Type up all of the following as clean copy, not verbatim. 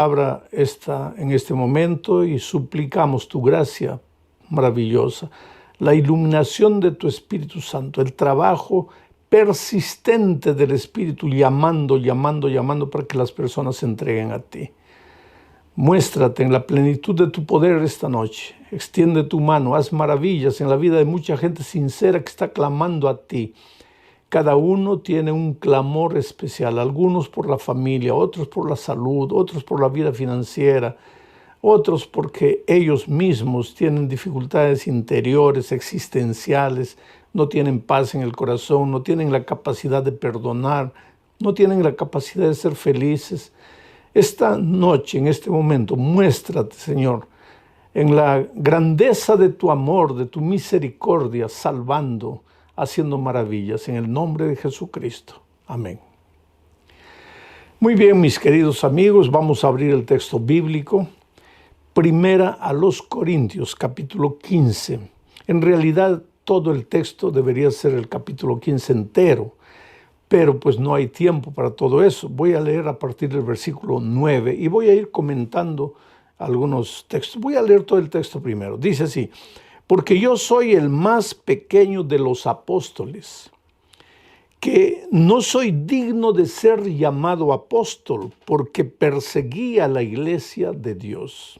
Palabra está en este momento y suplicamos tu gracia maravillosa, la iluminación de tu Espíritu Santo, el trabajo persistente del Espíritu llamando para que las personas se entreguen a ti. Muéstrate en la plenitud de tu poder esta noche. Extiende tu mano, haz maravillas en la vida de mucha gente sincera que está clamando a ti. Cada uno tiene un clamor especial, algunos por la familia, otros por la salud, otros por la vida financiera, otros porque ellos mismos tienen dificultades interiores, existenciales, no tienen paz en el corazón, no tienen la capacidad de perdonar, no tienen la capacidad de ser felices. Esta noche, en este momento, muéstrate, Señor, en la grandeza de tu amor, de tu misericordia, salvando, haciendo maravillas, en el nombre de Jesucristo. Amén. Muy bien, mis queridos amigos, vamos a abrir el texto bíblico. Primera a los Corintios, capítulo 15. En realidad, todo el texto debería ser el capítulo 15 entero, pero pues no hay tiempo para todo eso. Voy a leer a partir del versículo 9 y voy a ir comentando algunos textos. Voy a leer todo el texto primero. Dice así: porque yo soy el más pequeño de los apóstoles, que no soy digno de ser llamado apóstol, porque perseguí a la iglesia de Dios.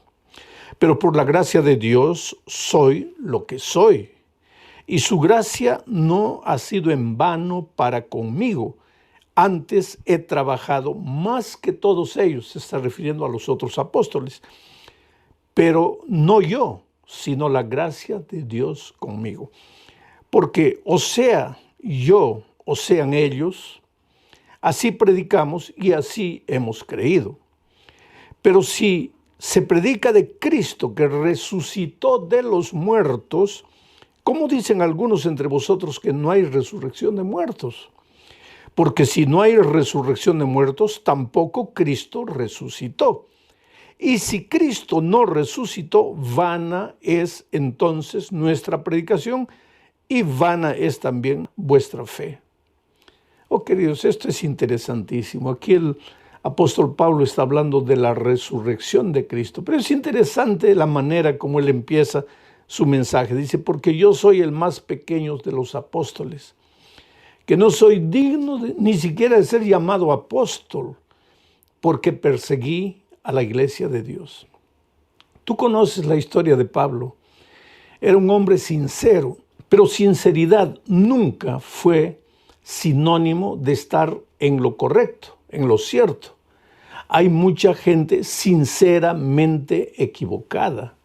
Pero por la gracia de Dios soy lo que soy, y su gracia no ha sido en vano para conmigo. Antes he trabajado más que todos ellos, se está refiriendo a los otros apóstoles, pero no yo, sino la gracia de Dios conmigo. Porque o sea yo, o sean ellos, así predicamos y así hemos creído. Pero si se predica de Cristo que resucitó de los muertos, ¿cómo dicen algunos entre vosotros que no hay resurrección de muertos? Porque si no hay resurrección de muertos, tampoco Cristo resucitó. Y si Cristo no resucitó, vana es entonces nuestra predicación y vana es también vuestra fe. Oh, queridos, esto es interesantísimo. Aquí el apóstol Pablo está hablando de la resurrección de Cristo, pero es interesante la manera como él empieza su mensaje. Dice, porque yo soy el más pequeño de los apóstoles, que no soy digno ni siquiera de ser llamado apóstol, porque perseguí a la iglesia de Dios. Tú conoces la historia de Pablo. Era un hombre sincero, pero sinceridad nunca fue sinónimo de estar en lo correcto, en lo cierto. Hay mucha gente sinceramente equivocada.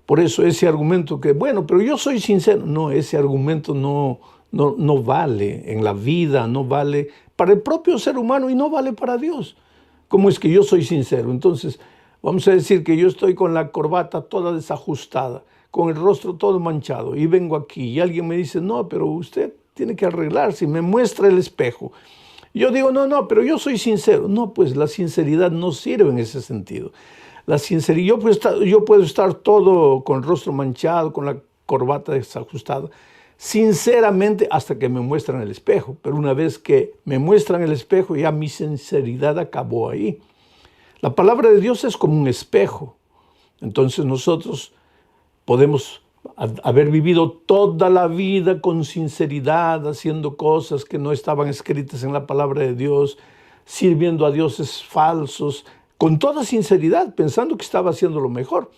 Por eso ese argumento que, bueno, pero yo soy sincero, no, ese argumento no vale en la vida, no vale para el propio ser humano y no vale para Dios. ¿Cómo es que yo soy sincero? Entonces, vamos a decir que yo estoy con la corbata toda desajustada, con el rostro todo manchado, y vengo aquí y alguien me dice, no, pero usted tiene que arreglarse, y me muestra el espejo. Yo digo, no, pero yo soy sincero. No, pues la sinceridad no sirve en ese sentido. La sinceridad, yo puedo estar todo con el rostro manchado, con la corbata desajustada, sinceramente hasta que me muestran el espejo. Pero una vez que me muestran el espejo, ya mi sinceridad acabó ahí. La palabra de Dios es como un espejo. Entonces nosotros podemos haber vivido toda la vida con sinceridad, haciendo cosas que no estaban escritas en la palabra de Dios, sirviendo a dioses falsos, con toda sinceridad, pensando que estaba haciendo lo mejor.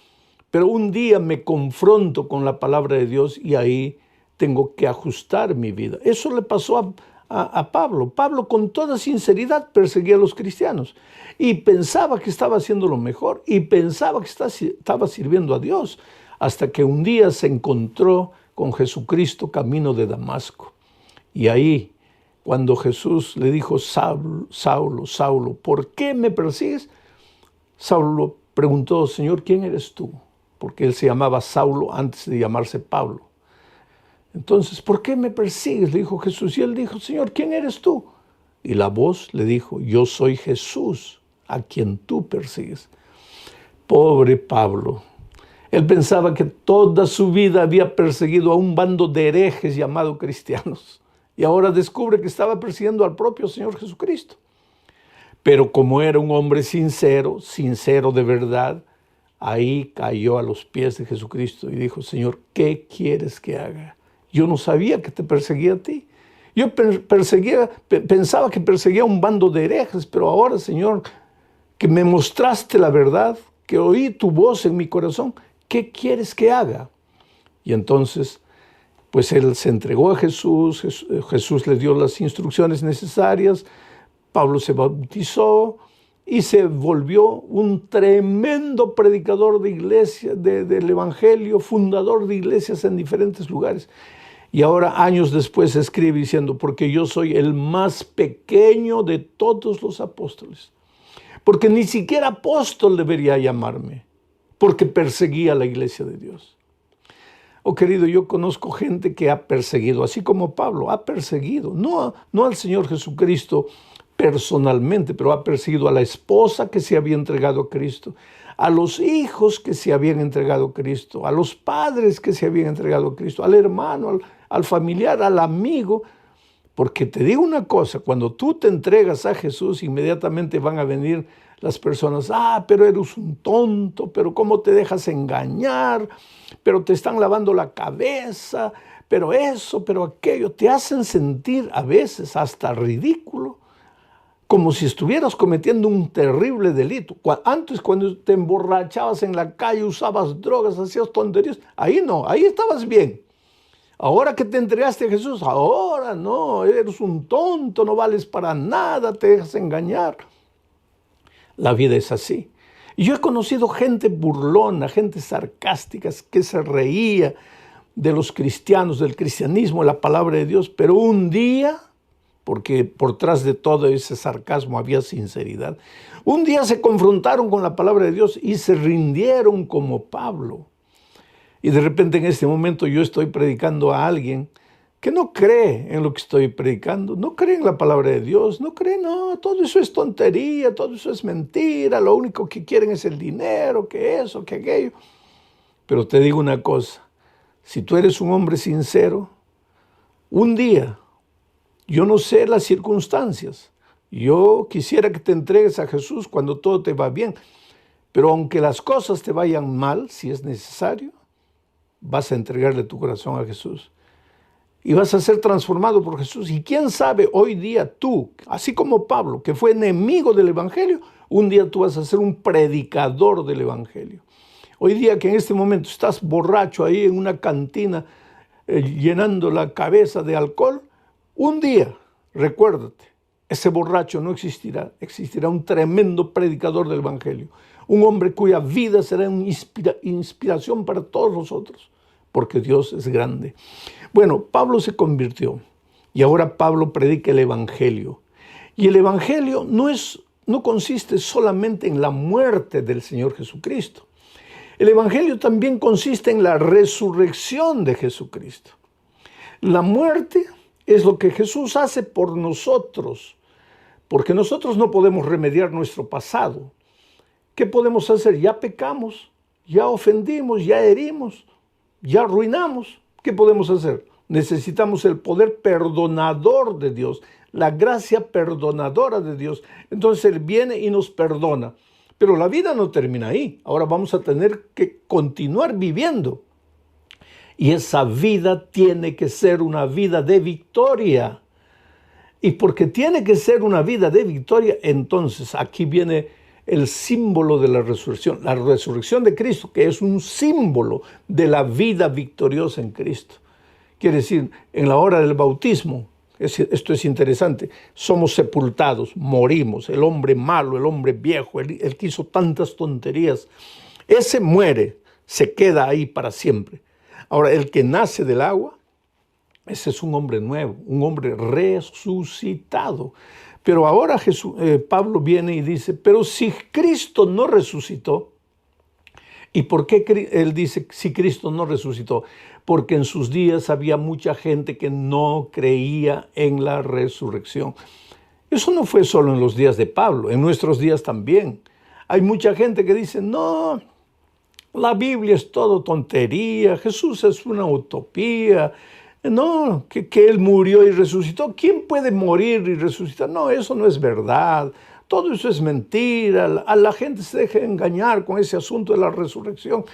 Pero un día me confronto con la palabra de Dios y ahí tengo que ajustar mi vida. Eso le pasó a Pablo. Pablo con toda sinceridad perseguía a los cristianos y pensaba que estaba haciendo lo mejor y pensaba que estaba sirviendo a Dios, hasta que un día se encontró con Jesucristo camino de Damasco. Y ahí, cuando Jesús le dijo, Saulo, Saulo, ¿por qué me persigues? Saulo preguntó, Señor, ¿quién eres tú? Porque él se llamaba Saulo antes de llamarse Pablo. Entonces, ¿por qué me persigues? Le dijo Jesús. Y él dijo, Señor, ¿quién eres tú? Y la voz le dijo, yo soy Jesús, a quien tú persigues. Pobre Pablo. Él pensaba que toda su vida había perseguido a un bando de herejes llamados cristianos. Y ahora descubre que estaba persiguiendo al propio Señor Jesucristo. Pero como era un hombre sincero, sincero de verdad, ahí cayó a los pies de Jesucristo y dijo: Señor, ¿qué quieres que haga? Yo no sabía que te perseguía a ti. Yo pensaba que perseguía a un bando de herejes, pero ahora, Señor, que me mostraste la verdad, que oí tu voz en mi corazón, ¿qué quieres que haga? Y entonces, pues él se entregó a Jesús, Jesús le dio las instrucciones necesarias, Pablo se bautizó y se volvió un tremendo predicador de iglesia, del evangelio, fundador de iglesias en diferentes lugares. Y ahora, años después, escribe diciendo: porque yo soy el más pequeño de todos los apóstoles. Porque ni siquiera apóstol debería llamarme, porque perseguía a la iglesia de Dios. Oh, querido, yo conozco gente que ha perseguido, así como Pablo, ha perseguido, no al Señor Jesucristo personalmente, pero ha perseguido a la esposa que se había entregado a Cristo, a los hijos que se habían entregado a Cristo, a los padres que se habían entregado a Cristo, al hermano, al familiar, al amigo. Porque te digo una cosa, cuando tú te entregas a Jesús, inmediatamente van a venir las personas: pero eres un tonto, pero ¿cómo te dejas engañar? Pero te están lavando la cabeza, pero eso, pero aquello. Te hacen sentir a veces hasta ridículo, como si estuvieras cometiendo un terrible delito. Antes, cuando te emborrachabas en la calle, usabas drogas, hacías tonterías, ahí no, ahí estabas bien. Ahora que te entregaste a Jesús, ahora no, eres un tonto, no vales para nada, te dejas engañar. La vida es así. Y yo he conocido gente burlona, gente sarcástica, que se reía de los cristianos, del cristianismo, de la palabra de Dios, pero un día, porque por tras de todo ese sarcasmo había sinceridad, un día se confrontaron con la palabra de Dios y se rindieron como Pablo. Y de repente en este momento yo estoy predicando a alguien que no cree en lo que estoy predicando, no cree en la palabra de Dios, no cree, no, todo eso es tontería, todo eso es mentira, lo único que quieren es el dinero, que eso, que aquello. Pero te digo una cosa, si tú eres un hombre sincero, un día, yo no sé las circunstancias, yo quisiera que te entregues a Jesús cuando todo te va bien, pero aunque las cosas te vayan mal, si es necesario, vas a entregarle tu corazón a Jesús y vas a ser transformado por Jesús. Y quién sabe, hoy día tú, así como Pablo, que fue enemigo del evangelio, un día tú vas a ser un predicador del evangelio. Hoy día que en este momento estás borracho ahí en una cantina, llenando la cabeza de alcohol, un día, recuérdate, ese borracho no existirá, existirá un tremendo predicador del evangelio, un hombre cuya vida será una inspiración para todos nosotros, porque Dios es grande. Bueno, Pablo se convirtió y ahora Pablo predica el evangelio. Y el evangelio no consiste solamente en la muerte del Señor Jesucristo. El evangelio también consiste en la resurrección de Jesucristo. La muerte es lo que Jesús hace por nosotros, porque nosotros no podemos remediar nuestro pasado. ¿Qué podemos hacer? Ya pecamos, ya ofendimos, ya herimos, ya arruinamos. ¿Qué podemos hacer? Necesitamos el poder perdonador de Dios, la gracia perdonadora de Dios. Entonces Él viene y nos perdona. Pero la vida no termina ahí. Ahora vamos a tener que continuar viviendo. Y esa vida tiene que ser una vida de victoria. Y porque tiene que ser una vida de victoria, entonces aquí viene el símbolo de la resurrección de Cristo, que es un símbolo de la vida victoriosa en Cristo. Quiere decir, en la hora del bautismo, esto es interesante, somos sepultados, morimos, el hombre malo, el hombre viejo, el que hizo tantas tonterías, ese muere, se queda ahí para siempre. Ahora, el que nace del agua, ese es un hombre nuevo, un hombre resucitado. Pero ahora Pablo viene y dice, pero si Cristo no resucitó, ¿y por qué él dice si Cristo no resucitó? Porque en sus días había mucha gente que no creía en la resurrección. Eso no fue solo en los días de Pablo, en nuestros días también. Hay mucha gente que dice, no, la Biblia es todo tontería, Jesús es una utopía, no, que Él murió y resucitó. ¿Quién puede morir y resucitar? No, eso no es verdad, todo eso es mentira, a la gente se deja engañar con ese asunto de la resurrección.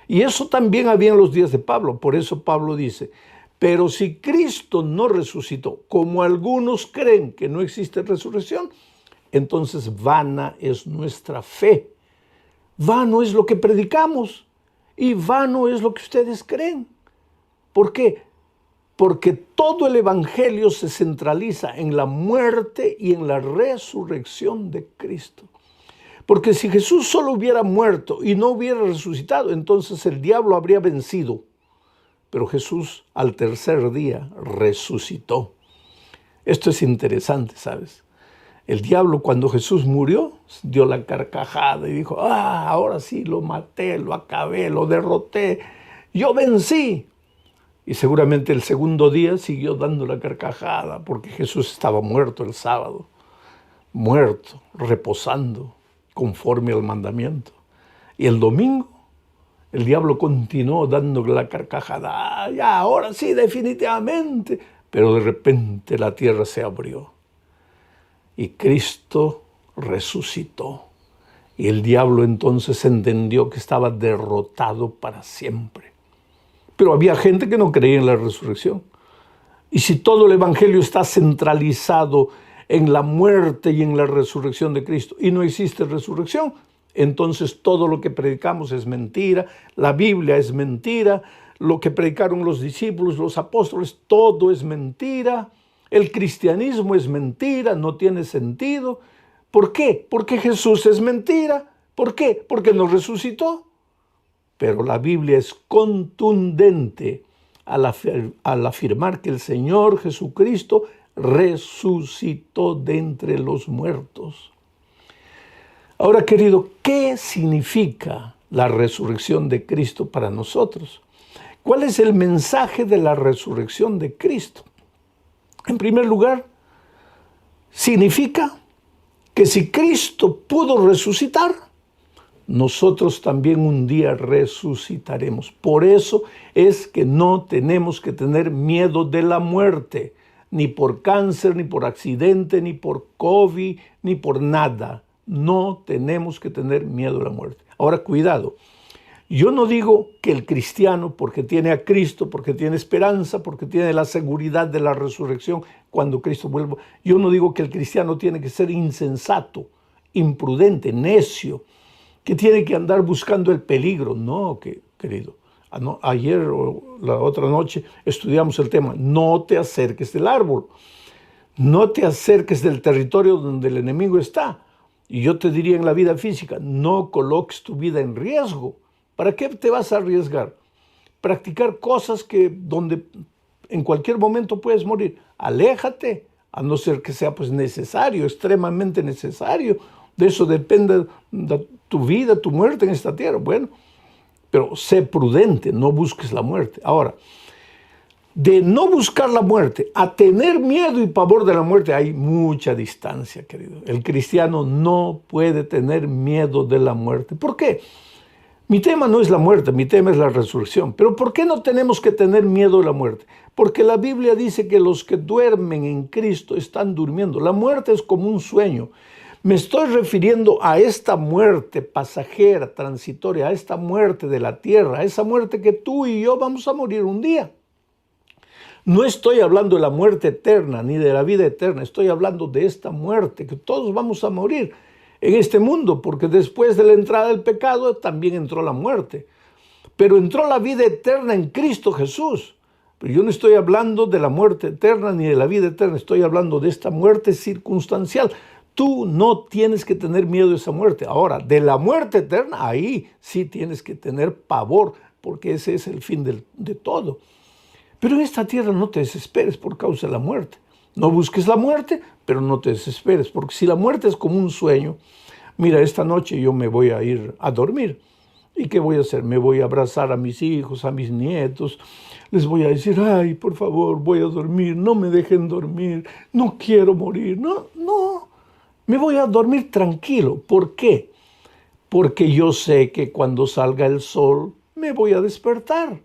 Y eso también había en los días de Pablo, por eso Pablo dice, pero si Cristo no resucitó, como algunos creen que no existe resurrección, entonces vana es nuestra fe. Vano es lo que predicamos y vano es lo que ustedes creen. ¿Por qué? Porque todo el evangelio se centraliza en la muerte y en la resurrección de Cristo. Porque si Jesús solo hubiera muerto y no hubiera resucitado, entonces el diablo habría vencido. Pero Jesús al tercer día resucitó. Esto es interesante, ¿sabes? El diablo, cuando Jesús murió, dio la carcajada y dijo, ahora sí lo maté, lo acabé, lo derroté, yo vencí. Y seguramente el segundo día siguió dando la carcajada porque Jesús estaba muerto el sábado, muerto, reposando, conforme al mandamiento. Y el domingo, el diablo continuó dando la carcajada, ya, ahora sí, definitivamente. Pero de repente la tierra se abrió. Y Cristo resucitó. Y el diablo entonces entendió que estaba derrotado para siempre. Pero había gente que no creía en la resurrección. Y si todo el evangelio está centralizado en la muerte y en la resurrección de Cristo y no existe resurrección, entonces todo lo que predicamos es mentira, la Biblia es mentira, lo que predicaron los discípulos, los apóstoles, todo es mentira. El cristianismo es mentira, no tiene sentido. ¿Por qué? Porque Jesús es mentira. ¿Por qué? Porque no resucitó. Pero la Biblia es contundente al afirmar que el Señor Jesucristo resucitó de entre los muertos. Ahora, querido, ¿qué significa la resurrección de Cristo para nosotros? ¿Cuál es el mensaje de la resurrección de Cristo? En primer lugar, significa que si Cristo pudo resucitar, nosotros también un día resucitaremos. Por eso es que no tenemos que tener miedo de la muerte, ni por cáncer, ni por accidente, ni por COVID, ni por nada. No tenemos que tener miedo de la muerte. Ahora, cuidado. Yo no digo que el cristiano, porque tiene a Cristo, porque tiene esperanza, porque tiene la seguridad de la resurrección cuando Cristo vuelva, yo no digo que el cristiano tiene que ser insensato, imprudente, necio, que tiene que andar buscando el peligro. No, querido. Ayer o la otra noche estudiamos el tema, no te acerques del árbol, no te acerques del territorio donde el enemigo está. Y yo te diría en la vida física, no coloques tu vida en riesgo. ¿Para qué te vas a arriesgar? Practicar cosas donde en cualquier momento puedes morir. Aléjate, a no ser que sea pues necesario, extremadamente necesario. De eso depende tu vida, tu muerte en esta tierra. Bueno, pero sé prudente, no busques la muerte. Ahora, de no buscar la muerte a tener miedo y pavor de la muerte hay mucha distancia, querido. El cristiano no puede tener miedo de la muerte. ¿Por qué? Mi tema no es la muerte, mi tema es la resurrección. Pero ¿por qué no tenemos que tener miedo de la muerte? Porque la Biblia dice que los que duermen en Cristo están durmiendo. La muerte es como un sueño. Me estoy refiriendo a esta muerte pasajera, transitoria, a esta muerte de la tierra, a esa muerte que tú y yo vamos a morir un día. No estoy hablando de la muerte eterna ni de la vida eterna, estoy hablando de esta muerte, que todos vamos a morir en este mundo, porque después de la entrada del pecado también entró la muerte. Pero entró la vida eterna en Cristo Jesús. Pero yo no estoy hablando de la muerte eterna ni de la vida eterna, estoy hablando de esta muerte circunstancial. Tú no tienes que tener miedo de esa muerte. Ahora, de la muerte eterna, ahí sí tienes que tener pavor, porque ese es el fin de todo. Pero en esta tierra no te desesperes por causa de la muerte. No busques la muerte, pero no te desesperes, porque si la muerte es como un sueño, mira, esta noche yo me voy a ir a dormir. ¿Y qué voy a hacer? Me voy a abrazar a mis hijos, a mis nietos. Les voy a decir, ay, por favor, voy a dormir, no me dejen dormir, no quiero morir. No. Me voy a dormir tranquilo. ¿Por qué? Porque yo sé que cuando salga el sol me voy a despertar.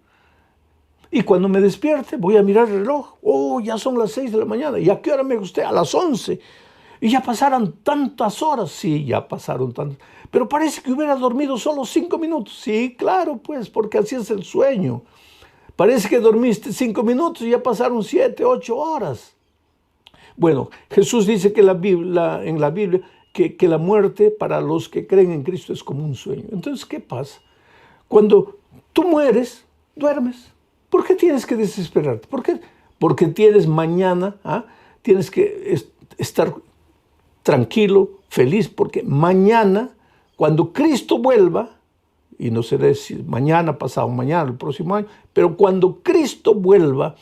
Y cuando me despierte voy a mirar el reloj. Oh, ya son las 6 de la mañana. ¿Y a qué hora me acosté? A las 11. Y ya pasaron tantas horas. Sí, ya pasaron tantas. Pero parece que hubiera dormido solo 5 minutos. Sí, claro, pues, porque así es el sueño. Parece que dormiste 5 minutos y ya pasaron 7, 8 horas. Bueno, Jesús dice que en la Biblia que la muerte para los que creen en Cristo es como un sueño. Entonces, ¿qué pasa? Cuando tú mueres, duermes. ¿Por qué tienes que desesperarte? ¿Por qué? Porque tienes mañana, tienes que estar tranquilo, feliz, porque mañana, cuando Cristo vuelva, y no sé si mañana, pasado mañana, el próximo año, pero cuando Cristo vuelva,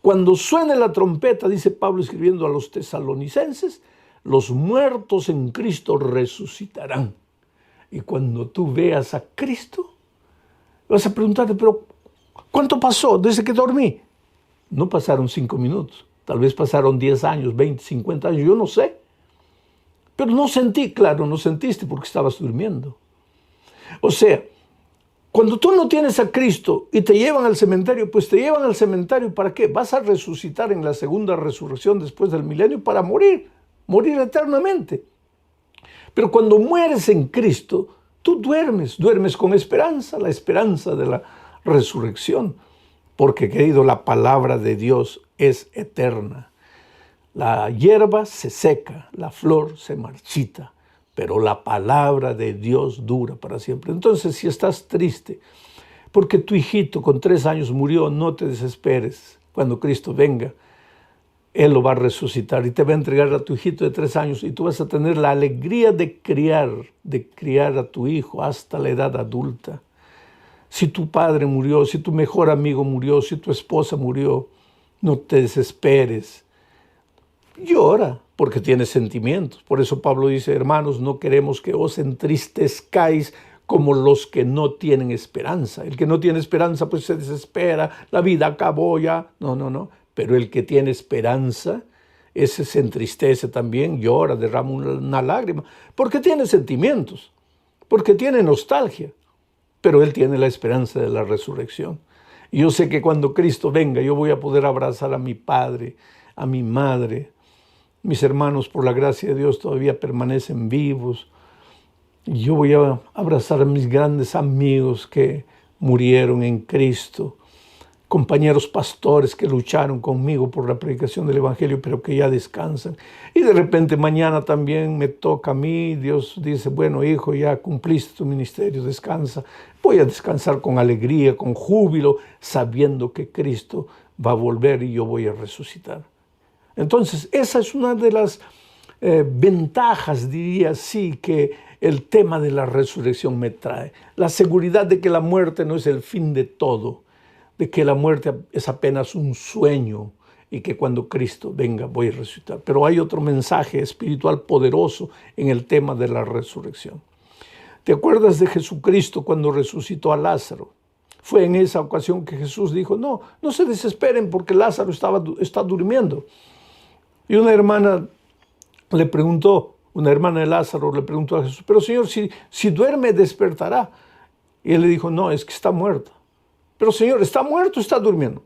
cuando suene la trompeta, dice Pablo escribiendo a los tesalonicenses, los muertos en Cristo resucitarán. Y cuando tú veas a Cristo, vas a preguntarte, pero ¿cuánto pasó desde que dormí? No pasaron 5 minutos, tal vez pasaron 10 años, 20, 50 años, yo no sé. Pero no sentí, claro, no sentiste porque estabas durmiendo. O sea, cuando tú no tienes a Cristo y te llevan al cementerio, pues te llevan al cementerio ¿para qué? Vas a resucitar en la segunda resurrección después del milenio para morir eternamente. Pero cuando mueres en Cristo, tú duermes con esperanza, la esperanza de la resurrección. Porque, querido, la palabra de Dios es eterna. La hierba se seca, la flor se marchita, pero la palabra de Dios dura para siempre. Entonces, si estás triste porque tu hijito con 3 años murió, no te desesperes. Cuando Cristo venga, Él lo va a resucitar y te va a entregar a tu hijito de 3 años y tú vas a tener la alegría de criar a tu hijo hasta la edad adulta. Si tu padre murió, si tu mejor amigo murió, si tu esposa murió, no te desesperes. Llora porque tienes sentimientos. Por eso Pablo dice, hermanos, no queremos que os entristezcáis como los que no tienen esperanza. El que no tiene esperanza pues se desespera, la vida acabó ya. No. Pero el que tiene esperanza, ese se entristece también, llora, derrama una lágrima, porque tiene sentimientos, porque tiene nostalgia. Pero él tiene la esperanza de la resurrección. Y yo sé que cuando Cristo venga, yo voy a poder abrazar a mi padre, a mi madre. Mis hermanos, por la gracia de Dios, todavía permanecen vivos. Yo voy a abrazar a mis grandes amigos que murieron en Cristo, compañeros pastores que lucharon conmigo por la predicación del Evangelio, pero que ya descansan. Y de repente mañana también me toca a mí. Dios dice, bueno, hijo, ya cumpliste tu ministerio, descansa. Voy a descansar con alegría, con júbilo, sabiendo que Cristo va a volver y yo voy a resucitar. Entonces, esa es una de las ventajas, diría así, que el tema de la resurrección me trae. La seguridad de que la muerte no es el fin de todo, de que la muerte es apenas un sueño y que cuando Cristo venga voy a resucitar. Pero hay otro mensaje espiritual poderoso en el tema de la resurrección. ¿Te acuerdas de Jesucristo cuando resucitó a Lázaro? Fue en esa ocasión que Jesús dijo, no se desesperen porque Lázaro está durmiendo. Y una hermana de Lázaro le preguntó a Jesús, pero Señor, si duerme, despertará. Y él le dijo, no, es que está muerto. Pero Señor, ¿está muerto o está durmiendo?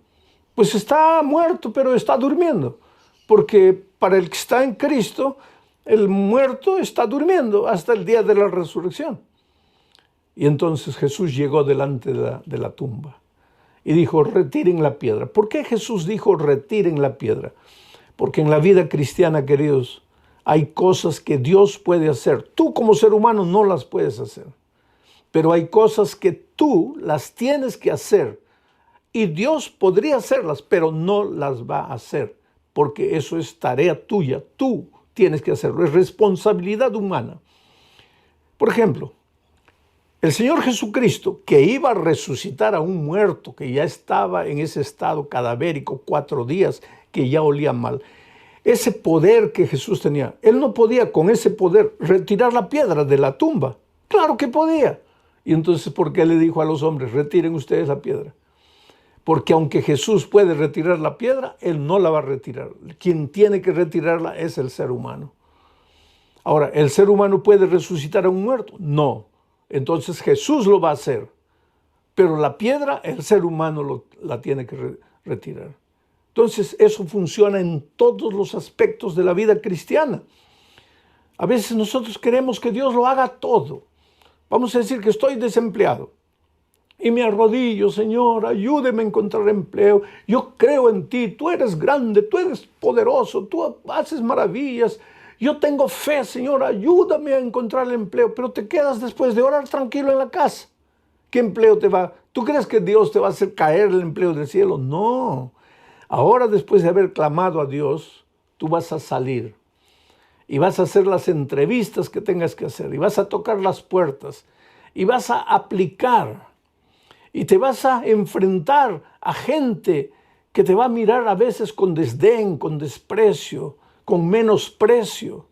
Pues está muerto, pero está durmiendo. Porque para el que está en Cristo, el muerto está durmiendo hasta el día de la resurrección. Y entonces Jesús llegó delante de la tumba y dijo, retiren la piedra. ¿Por qué Jesús dijo, retiren la piedra? Porque en la vida cristiana, queridos, hay cosas que Dios puede hacer. Tú como ser humano no las puedes hacer. Pero hay cosas que tú las tienes que hacer. Y Dios podría hacerlas, pero no las va a hacer. Porque eso es tarea tuya. Tú tienes que hacerlo. Es responsabilidad humana. Por ejemplo, el Señor Jesucristo, que iba a resucitar a un muerto que ya estaba en ese estado cadavérico 4 días, que ya olía mal. Ese poder que Jesús tenía, Él no podía con ese poder retirar la piedra de la tumba. Claro que podía. Y entonces, ¿por qué le dijo a los hombres, retiren ustedes la piedra? Porque aunque Jesús puede retirar la piedra, Él no la va a retirar. Quien tiene que retirarla es el ser humano. Ahora, ¿el ser humano puede resucitar a un muerto? No. Entonces Jesús lo va a hacer. Pero la piedra, el ser humano la tiene que retirar. Entonces, eso funciona en todos los aspectos de la vida cristiana. A veces nosotros queremos que Dios lo haga todo. Vamos a decir que estoy desempleado y me arrodillo, Señor, ayúdeme a encontrar empleo. Yo creo en ti, tú eres grande, tú eres poderoso, tú haces maravillas. Yo tengo fe, Señor, ayúdame a encontrar el empleo. Pero te quedas después de orar tranquilo en la casa. ¿Qué empleo te va? ¿Tú crees que Dios te va a hacer caer el empleo del cielo? No. Ahora, después de haber clamado a Dios, tú vas a salir y vas a hacer las entrevistas que tengas que hacer y vas a tocar las puertas y vas a aplicar y te vas a enfrentar a gente que te va a mirar a veces con desdén, con desprecio, con menosprecio.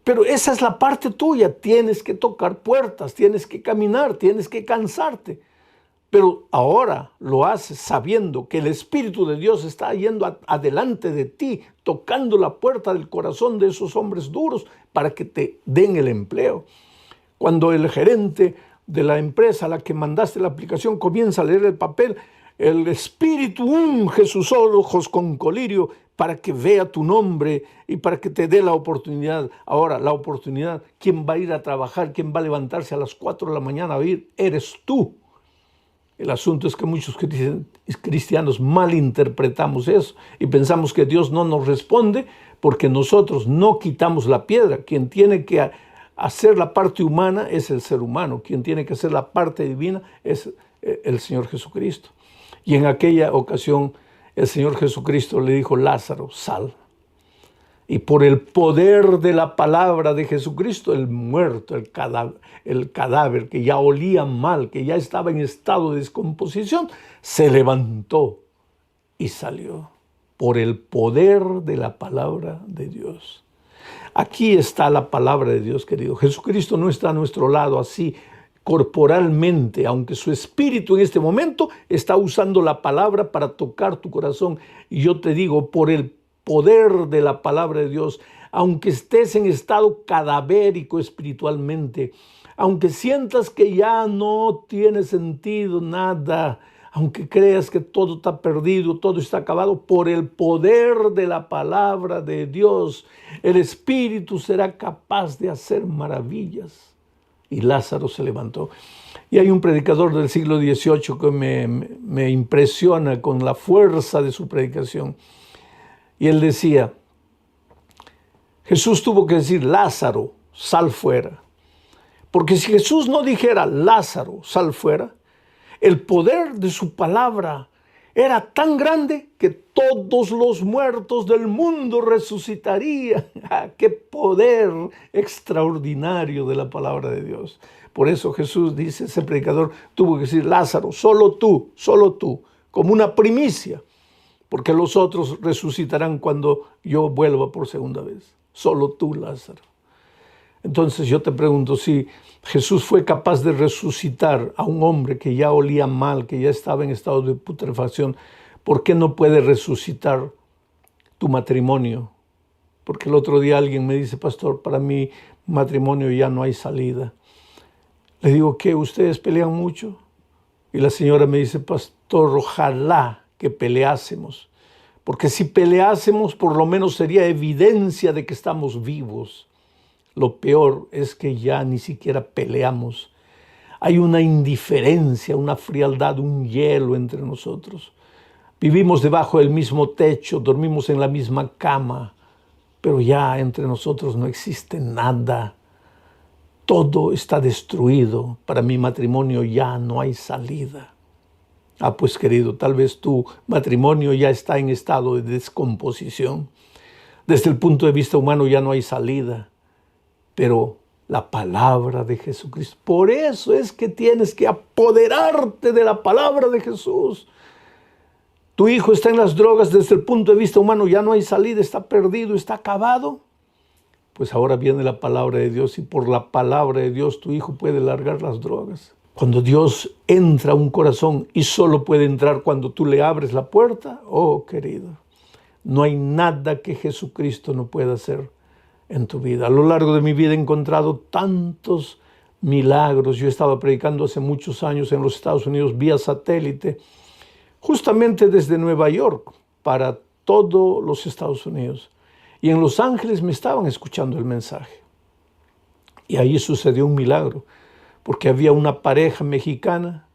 Pero esa es la parte tuya. Tienes que tocar puertas, tienes que caminar, tienes que cansarte. Pero ahora lo haces sabiendo que el Espíritu de Dios está yendo adelante de ti, tocando la puerta del corazón de esos hombres duros para que te den el empleo. Cuando el gerente de la empresa a la que mandaste la aplicación comienza a leer el papel, el Espíritu unge sus ojos con colirio para que vea tu nombre y para que te dé la oportunidad. Ahora, la oportunidad, ¿quién va a ir a trabajar? ¿Quién va a levantarse a las 4 de la mañana a ir? Eres tú. El asunto es que muchos cristianos malinterpretamos eso y pensamos que Dios no nos responde porque nosotros no quitamos la piedra. Quien tiene que hacer la parte humana es el ser humano. Quien tiene que hacer la parte divina es el Señor Jesucristo. Y en aquella ocasión el Señor Jesucristo le dijo: Lázaro, sal. Y por el poder de la palabra de Jesucristo, el muerto, el cadáver que ya olía mal, que ya estaba en estado de descomposición, se levantó y salió. Por el poder de la palabra de Dios. Aquí está la palabra de Dios, querido. Jesucristo no está a nuestro lado así corporalmente, aunque su espíritu en este momento está usando la palabra para tocar tu corazón. Y yo te digo, por el poder de la palabra de Dios, aunque estés en estado cadavérico espiritualmente, aunque sientas que ya no tiene sentido nada, aunque creas que todo está perdido, todo está acabado, por el poder de la palabra de Dios, el Espíritu será capaz de hacer maravillas. Y Lázaro se levantó. Y hay un predicador del siglo XVIII que me impresiona con la fuerza de su predicación. Y él decía: Jesús tuvo que decir: Lázaro, sal fuera. Porque si Jesús no dijera: Lázaro, sal fuera, el poder de su palabra era tan grande que todos los muertos del mundo resucitarían. ¡Qué poder extraordinario de la palabra de Dios! Por eso Jesús dice, ese predicador tuvo que decir: Lázaro, solo tú, como una primicia, porque los otros resucitarán cuando yo vuelva por segunda vez. Solo tú, Lázaro. Entonces yo te pregunto, si Jesús fue capaz de resucitar a un hombre que ya olía mal, que ya estaba en estado de putrefacción, ¿por qué no puede resucitar tu matrimonio? Porque el otro día alguien me dice: pastor, para mi matrimonio ya no hay salida. Le digo: ¿qué? ¿Ustedes pelean mucho? Y la señora me dice: pastor, ojalá que peleásemos. Porque si peleásemos, por lo menos sería evidencia de que estamos vivos. Lo peor es que ya ni siquiera peleamos. Hay una indiferencia, una frialdad, un hielo entre nosotros. Vivimos debajo del mismo techo, dormimos en la misma cama, pero ya entre nosotros no existe nada. Todo está destruido. Para mi matrimonio ya no hay salida. Pues querido, tal vez tu matrimonio ya está en estado de descomposición. Desde el punto de vista humano ya no hay salida. Pero la palabra de Jesucristo. Por eso es que tienes que apoderarte de la palabra de Jesús. Tu hijo está en las drogas, desde el punto de vista humano ya no hay salida, está perdido, está acabado. Pues ahora viene la palabra de Dios y por la palabra de Dios tu hijo puede largar las drogas. Cuando Dios entra a un corazón y solo puede entrar cuando tú le abres la puerta, oh querido, no hay nada que Jesucristo no pueda hacer en tu vida. A lo largo de mi vida he encontrado tantos milagros. Yo estaba predicando hace muchos años en los Estados Unidos vía satélite, justamente desde Nueva York para todos los Estados Unidos. Y en Los Ángeles me estaban escuchando el mensaje. Y ahí sucedió un milagro, porque había una pareja mexicana.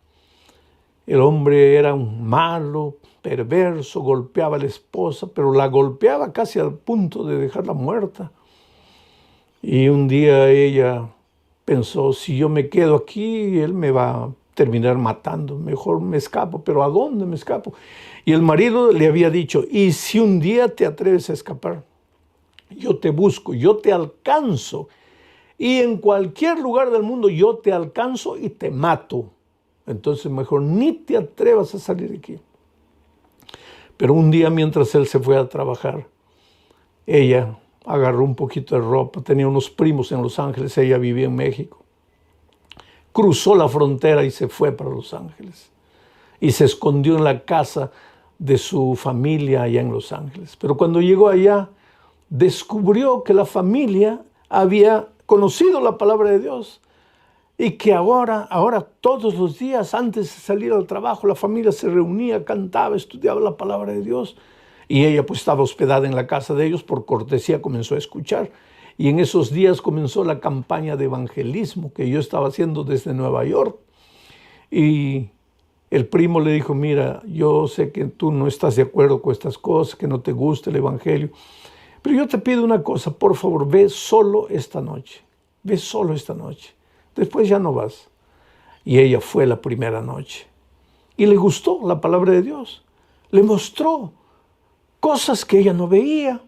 El hombre era un malo, perverso, golpeaba a la esposa, pero la golpeaba casi al punto de dejarla muerta. Y un día ella pensó, si yo me quedo aquí, él me va a terminar matando, mejor me escapo, pero ¿a dónde me escapo? Y el marido le había dicho, y si un día te atreves a escapar, yo te busco, yo te alcanzo, y en cualquier lugar del mundo yo te alcanzo y te mato. Entonces mejor ni te atrevas a salir de aquí. Pero un día mientras él se fue a trabajar, ella agarró un poquito de ropa, tenía unos primos en Los Ángeles, ella vivía en México. Cruzó la frontera y se fue para Los Ángeles. Y se escondió en la casa de su familia allá en Los Ángeles. Pero cuando llegó allá, descubrió que la familia había conocido la palabra de Dios y que ahora todos los días antes de salir al trabajo la familia se reunía, cantaba, estudiaba la palabra de Dios y ella pues estaba hospedada en la casa de ellos, por cortesía comenzó a escuchar y en esos días comenzó la campaña de evangelismo que yo estaba haciendo desde Nueva York. Y el primo le dijo, mira, yo sé que tú no estás de acuerdo con estas cosas, que no te gusta el evangelio, pero yo te pido una cosa, por favor, ve solo esta noche, después ya no vas. Y ella fue la primera noche y le gustó la palabra de Dios, le mostró cosas que ella no veía,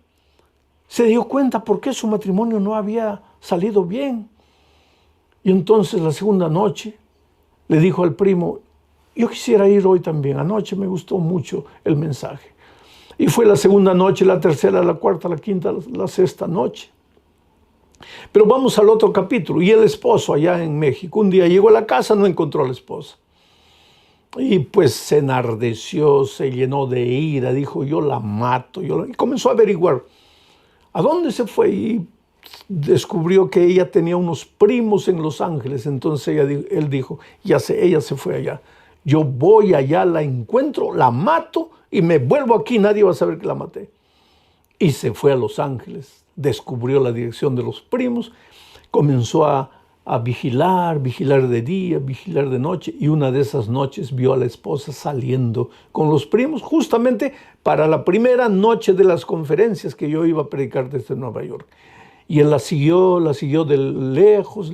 se dio cuenta por qué su matrimonio no había salido bien. Y entonces la segunda noche le dijo al primo, yo quisiera ir hoy también, anoche me gustó mucho el mensaje. Y fue la segunda noche, la tercera, la cuarta, la quinta, la sexta noche. Pero vamos al otro capítulo. Y el esposo allá en México, un día llegó a la casa, no encontró a la esposa. Y pues se enardeció, se llenó de ira, dijo, yo la mato. Y comenzó a averiguar a dónde se fue y descubrió que ella tenía unos primos en Los Ángeles. Entonces él dijo, ya sé, ella se fue allá. Yo voy allá, la encuentro, la mato y me vuelvo aquí, nadie va a saber que la maté. Y se fue a Los Ángeles, descubrió la dirección de los primos, comenzó a vigilar de día, vigilar de noche, y una de esas noches vio a la esposa saliendo con los primos, justamente para la primera noche de las conferencias que yo iba a predicar desde Nueva York. Y él la siguió de lejos.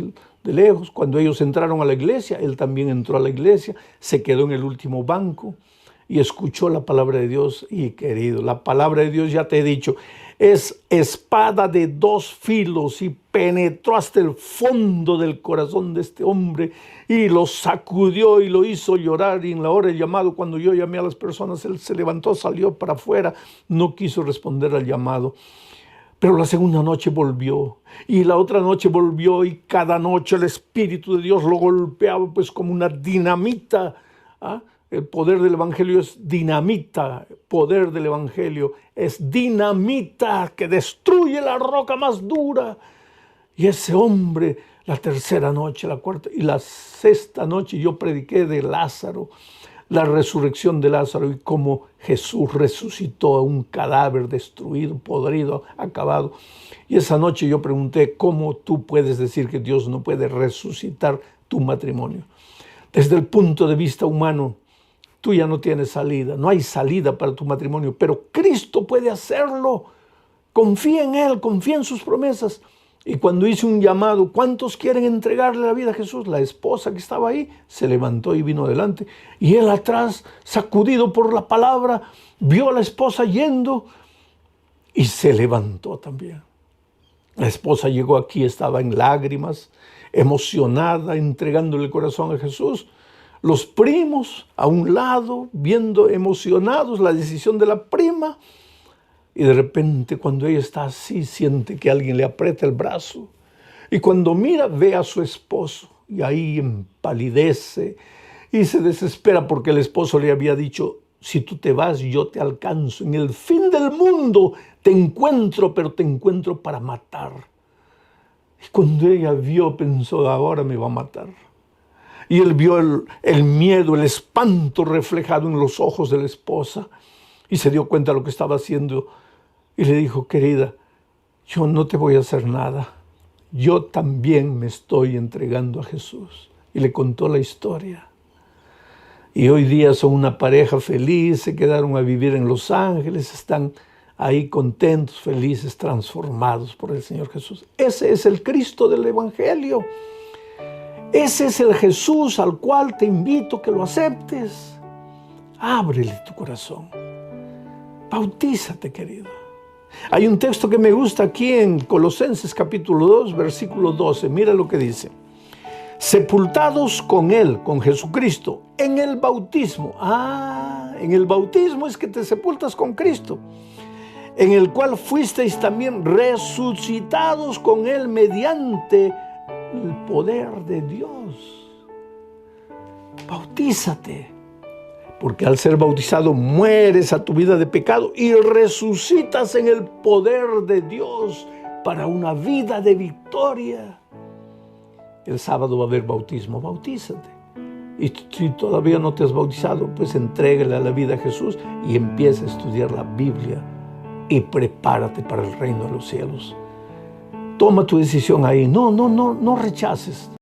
Cuando ellos entraron a la iglesia, él también entró a la iglesia, se quedó en el último banco y escuchó la palabra de Dios. Y querido, la palabra de Dios, ya te he dicho, es espada de dos filos y penetró hasta el fondo del corazón de este hombre y lo sacudió y lo hizo llorar. Y en la hora del llamado, cuando yo llamé a las personas, él se levantó, salió para afuera, no quiso responder al llamado. Pero la segunda noche volvió y la otra noche volvió y cada noche el Espíritu de Dios lo golpeaba pues como una dinamita. ¿Ah? El poder del Evangelio es dinamita, el poder del Evangelio es dinamita que destruye la roca más dura. Y ese hombre, la tercera noche, la cuarta y la sexta noche yo prediqué de Lázaro, la resurrección de Lázaro y cómo Jesús resucitó a un cadáver destruido, podrido, acabado. Y esa noche yo pregunté, ¿cómo tú puedes decir que Dios no puede resucitar tu matrimonio? Desde el punto de vista humano, tú ya no tienes salida, no hay salida para tu matrimonio, pero Cristo puede hacerlo. Confía en Él, confía en sus promesas. Y cuando hice un llamado, ¿cuántos quieren entregarle la vida a Jesús? La esposa que estaba ahí se levantó y vino adelante. Y él atrás, sacudido por la palabra, vio a la esposa yendo y se levantó también. La esposa llegó aquí, estaba en lágrimas, emocionada, entregándole el corazón a Jesús. Los primos a un lado, viendo emocionados la decisión de la prima. Y de repente cuando ella está así, siente que alguien le aprieta el brazo. Y cuando mira, ve a su esposo. Y ahí empalidece y se desespera porque el esposo le había dicho, si tú te vas, yo te alcanzo. En el fin del mundo te encuentro, pero te encuentro para matar. Y cuando ella vio, pensó, ahora me va a matar. Y él vio el miedo, el espanto reflejado en los ojos de la esposa. Y se dio cuenta de lo que estaba haciendo. Y le dijo, querida, yo no te voy a hacer nada. yo también me estoy entregando a Jesús. Y le contó la historia. Y hoy día son una pareja feliz, se quedaron a vivir en Los Ángeles, están ahí contentos, felices, transformados por el Señor Jesús. Ese es el Cristo del Evangelio. Ese es el Jesús al cual te invito que lo aceptes. Ábrele tu corazón. Bautízate, querido. Hay un texto que me gusta aquí en Colosenses capítulo 2, versículo 12. Mira lo que dice. Sepultados con Él, con Jesucristo, en el bautismo. En el bautismo es que te sepultas con Cristo. En el cual fuisteis también resucitados con Él mediante el poder de Dios. Bautízate. Porque al ser bautizado mueres a tu vida de pecado y resucitas en el poder de Dios para una vida de victoria. El sábado va a haber bautismo, bautízate. Y si todavía no te has bautizado, pues entrégale a la vida a Jesús y empieza a estudiar la Biblia y prepárate para el reino de los cielos. Toma tu decisión ahí. No rechaces.